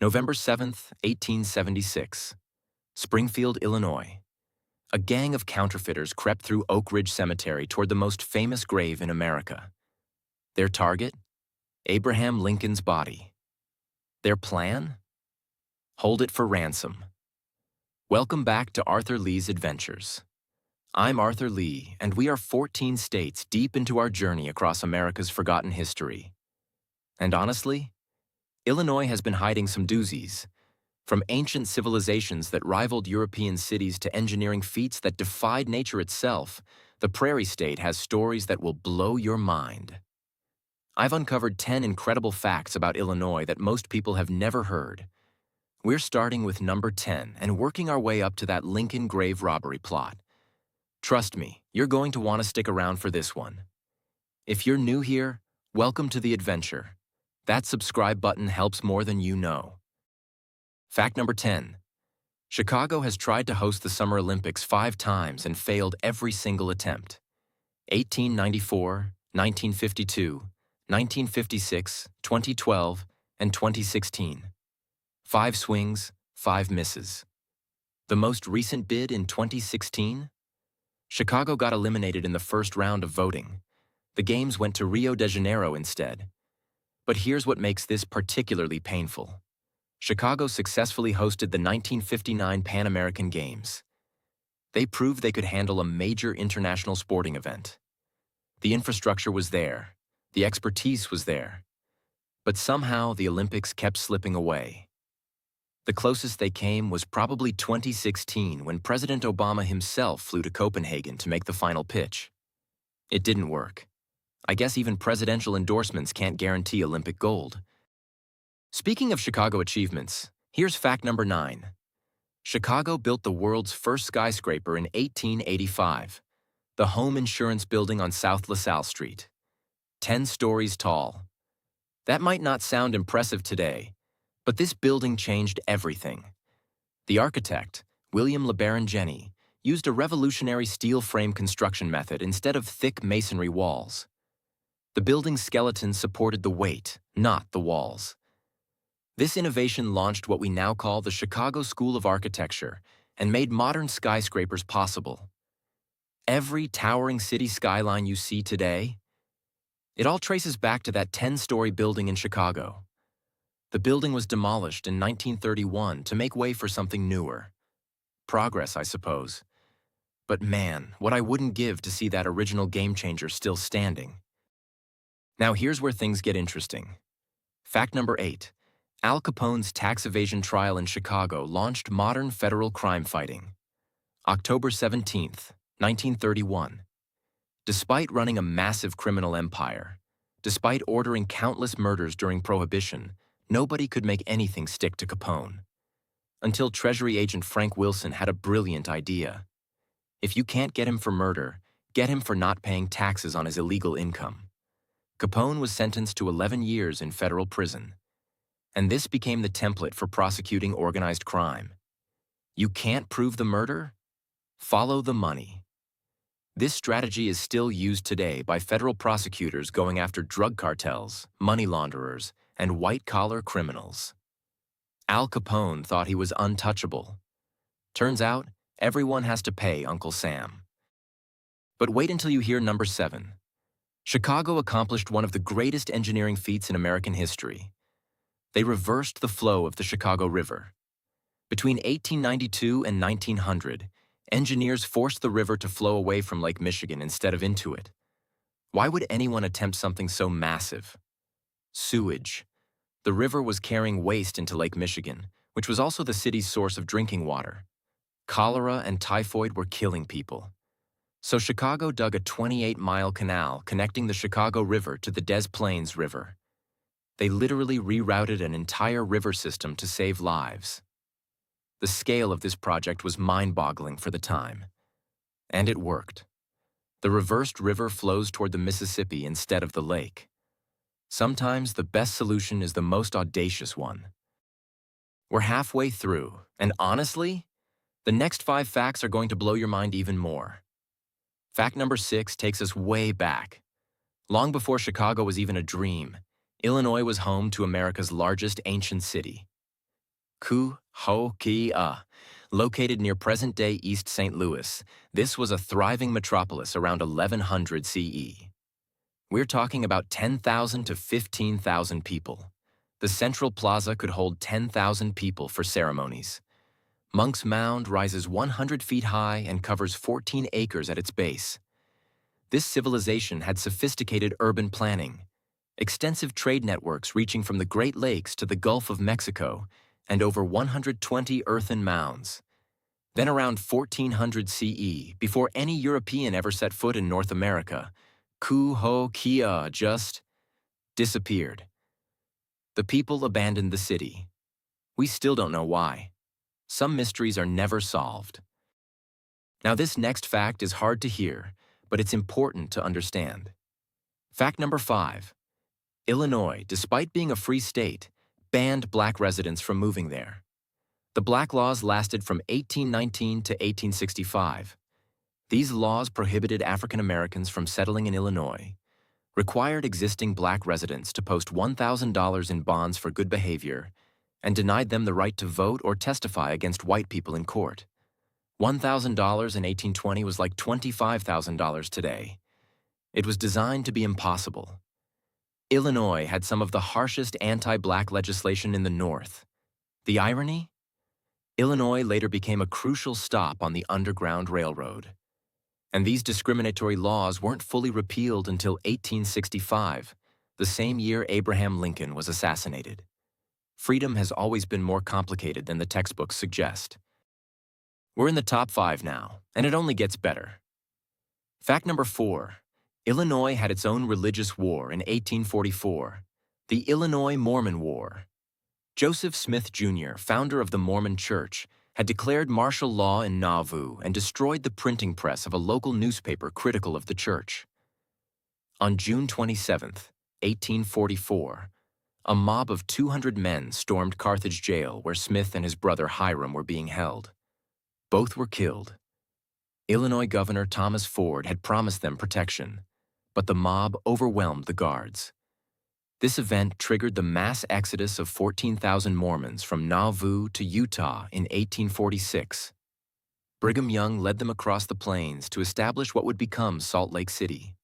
November 7th, 1876. Springfield, Illinois. A gang of counterfeiters crept through Oak Ridge Cemetery toward the most famous grave in America. Their target? Abraham Lincoln's body. Their plan? Hold it for ransom. Welcome back to Arthur Lee's Adventures. I'm Arthur Lee, and we are 14 states deep into our journey across America's forgotten history. And honestly, Illinois has been hiding some doozies. From ancient civilizations that rivaled European cities to engineering feats that defied nature itself, the Prairie State has stories that will blow your mind. I've uncovered 10 incredible facts about Illinois that most people have never heard. We're starting with number 10 and working our way up to that Lincoln grave robbery plot. Trust me, you're going to want to stick around for this one. If you're new here, welcome to the adventure. That subscribe button helps more than you know. Fact number 10. Chicago has tried to host the Summer Olympics 5 times and failed every single attempt. 1894, 1952, 1956, 2012, and 2016. 5 swings, 5 misses. The most recent bid in 2016? Chicago got eliminated in the first round of voting. The games went to Rio de Janeiro instead. But here's what makes this particularly painful. Chicago successfully hosted the 1959 Pan American Games. They proved they could handle a major international sporting event. The infrastructure was there. The expertise was there. But somehow the Olympics kept slipping away. The closest they came was probably 2016 when President Obama himself flew to Copenhagen to make the final pitch. It didn't work. I guess even presidential endorsements can't guarantee Olympic gold. Speaking of Chicago achievements, here's fact number 9. Chicago built the world's first skyscraper in 1885, the home insurance building on South LaSalle Street. 10 stories tall. That might not sound impressive today, but this building changed everything. The architect, William LeBaron Jenney, used a revolutionary steel frame construction method instead of thick masonry walls. The building's skeleton supported the weight, not the walls. This innovation launched what we now call the Chicago School of Architecture and made modern skyscrapers possible. Every towering city skyline you see today, it all traces back to that 10-story building in Chicago. The building was demolished in 1931 to make way for something newer. Progress, I suppose. But man, what I wouldn't give to see that original game-changer still standing. Now here's where things get interesting. Fact number 8. Al Capone's tax evasion trial in Chicago launched modern federal crime fighting. October 17th, 1931. Despite running a massive criminal empire, despite ordering countless murders during Prohibition, nobody could make anything stick to Capone. Until Treasury agent Frank Wilson had a brilliant idea. If you can't get him for murder, get him for not paying taxes on his illegal income. Capone was sentenced to 11 years in federal prison. And this became the template for prosecuting organized crime. You can't prove the murder? Follow the money. This strategy is still used today by federal prosecutors going after drug cartels, money launderers, and white-collar criminals. Al Capone thought he was untouchable. Turns out, everyone has to pay Uncle Sam. But wait until you hear number 7. Chicago accomplished one of the greatest engineering feats in American history. They reversed the flow of the Chicago River. Between 1892 and 1900, engineers forced the river to flow away from Lake Michigan instead of into it. Why would anyone attempt something so massive? Sewage. The river was carrying waste into Lake Michigan, which was also the city's source of drinking water. Cholera and typhoid were killing people. So Chicago dug a 28-mile canal connecting the Chicago River to the Des Plaines River. They literally rerouted an entire river system to save lives. The scale of this project was mind-boggling for the time. And it worked. The reversed river flows toward the Mississippi instead of the lake. Sometimes the best solution is the most audacious one. We're halfway through, and honestly, the next 5 facts are going to blow your mind even more. Fact number 6 takes us way back. Long before Chicago was even a dream, Illinois was home to America's largest ancient city. Cahokia. Located near present-day East St. Louis, this was a thriving metropolis around 1100 CE. We're talking about 10,000 to 15,000 people. The central plaza could hold 10,000 people for ceremonies. Monk's Mound rises 100 feet high and covers 14 acres at its base. This civilization had sophisticated urban planning, extensive trade networks reaching from the Great Lakes to the Gulf of Mexico, and over 120 earthen mounds. Then around 1400 CE, before any European ever set foot in North America, Cahokia just disappeared. The people abandoned the city. We still don't know why. Some mysteries are never solved. Now, this next fact is hard to hear, but it's important to understand. Fact number 5. Illinois, despite being a free state, banned black residents from moving there. The black laws lasted from 1819 to 1865. These laws prohibited African Americans from settling in Illinois, required existing black residents to post $1,000 in bonds for good behavior, and denied them the right to vote or testify against white people in court. $1,000 in 1820 was like $25,000 today. It was designed to be impossible. Illinois had some of the harshest anti-black legislation in the North. The irony? Illinois later became a crucial stop on the Underground Railroad. And these discriminatory laws weren't fully repealed until 1865, the same year Abraham Lincoln was assassinated. Freedom has always been more complicated than the textbooks suggest. We're in the top 5 now, and it only gets better. Fact number 4. Illinois had its own religious war in 1844, the Illinois Mormon War. Joseph Smith, Jr., founder of the Mormon Church, had declared martial law in Nauvoo and destroyed the printing press of a local newspaper critical of the church. On June 27, 1844, a mob of 200 men stormed Carthage jail where Smith and his brother Hiram were being held. Both were killed. Illinois Governor Thomas Ford had promised them protection, but the mob overwhelmed the guards. This event triggered the mass exodus of 14,000 Mormons from Nauvoo to Utah in 1846. Brigham Young led them across the plains to establish what would become Salt Lake City.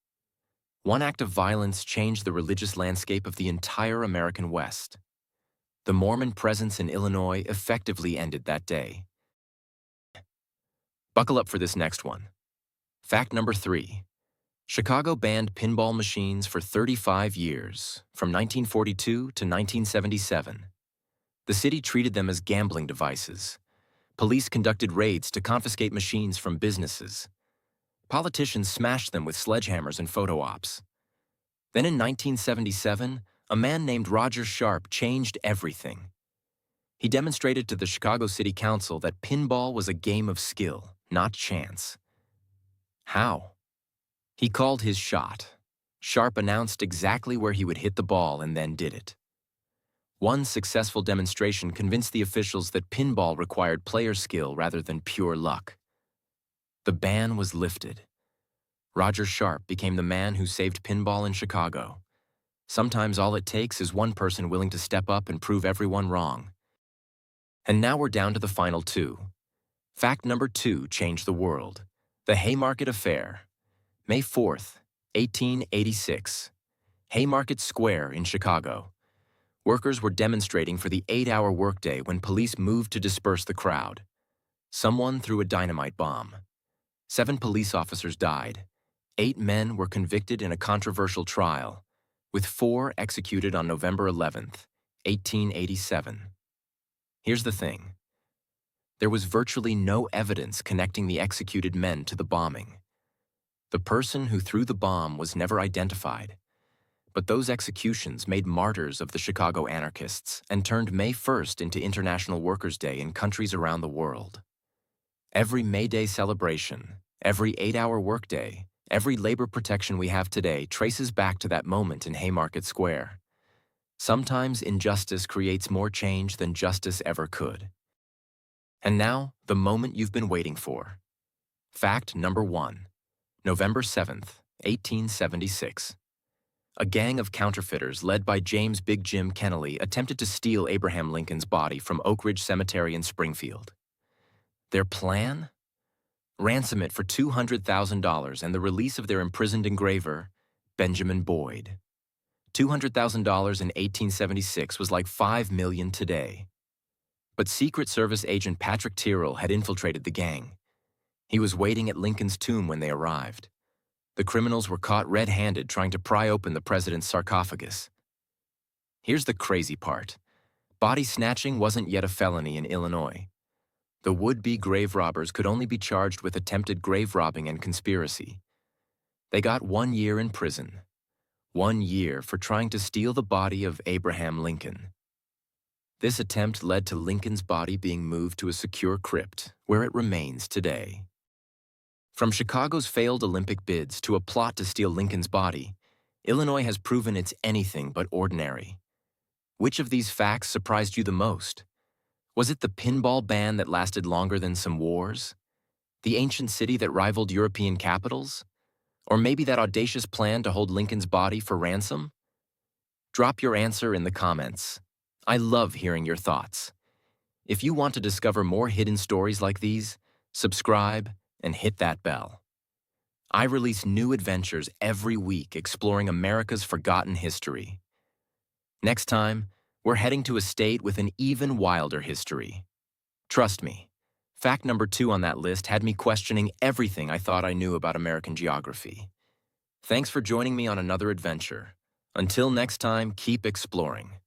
One act of violence changed the religious landscape of the entire American West. The Mormon presence in Illinois effectively ended that day. Buckle up for this next one. Fact number 3. Chicago banned pinball machines for 35 years, from 1942 to 1977. The city treated them as gambling devices. Police conducted raids to confiscate machines from businesses. Politicians smashed them with sledgehammers and photo ops. Then in 1977, a man named Roger Sharp changed everything. He demonstrated to the Chicago City Council that pinball was a game of skill, not chance. How? He called his shot. Sharp announced exactly where he would hit the ball and then did it. One successful demonstration convinced the officials that pinball required player skill rather than pure luck. The ban was lifted. Roger Sharp became the man who saved pinball in Chicago. Sometimes all it takes is one person willing to step up and prove everyone wrong. And now we're down to the final 2. Fact number 2 changed the world. The Haymarket Affair. May 4th, 1886. Haymarket Square in Chicago. Workers were demonstrating for the 8-hour workday when police moved to disperse the crowd. Someone threw a dynamite bomb. 7 police officers died. 8 men were convicted in a controversial trial, with 4 executed on November 11th, 1887. Here's the thing. There was virtually no evidence connecting the executed men to the bombing. The person who threw the bomb was never identified, but those executions made martyrs of the Chicago anarchists and turned May 1st into International Workers' Day in countries around the world. Every May Day celebration, every 8-hour workday, every labor protection we have today traces back to that moment in Haymarket Square. Sometimes injustice creates more change than justice ever could. And now, the moment you've been waiting for. Fact number 1. November 7th, 1876. A gang of counterfeiters led by James Big Jim Kennelly attempted to steal Abraham Lincoln's body from Oak Ridge Cemetery in Springfield. Their plan? Ransom it for $200,000 and the release of their imprisoned engraver, Benjamin Boyd. $200,000 in 1876 was like $5 million today. But Secret Service agent Patrick Tyrrell had infiltrated the gang. He was waiting at Lincoln's tomb when they arrived. The criminals were caught red-handed trying to pry open the president's sarcophagus. Here's the crazy part. Body snatching wasn't yet a felony in Illinois. The would-be grave robbers could only be charged with attempted grave robbing and conspiracy. They got 1 year in prison. 1 year for trying to steal the body of Abraham Lincoln. This attempt led to Lincoln's body being moved to a secure crypt, where it remains today. From Chicago's failed Olympic bids to a plot to steal Lincoln's body, Illinois has proven it's anything but ordinary. Which of these facts surprised you the most? Was it the pinball ban that lasted longer than some wars? The ancient city that rivaled European capitals? Or maybe that audacious plan to hold Lincoln's body for ransom? Drop your answer in the comments. I love hearing your thoughts. If you want to discover more hidden stories like these, subscribe and hit that bell. I release new adventures every week exploring America's forgotten history. Next time, we're heading to a state with an even wilder history. Trust me, fact number 2 on that list had me questioning everything I thought I knew about American geography. Thanks for joining me on another adventure. Until next time, keep exploring.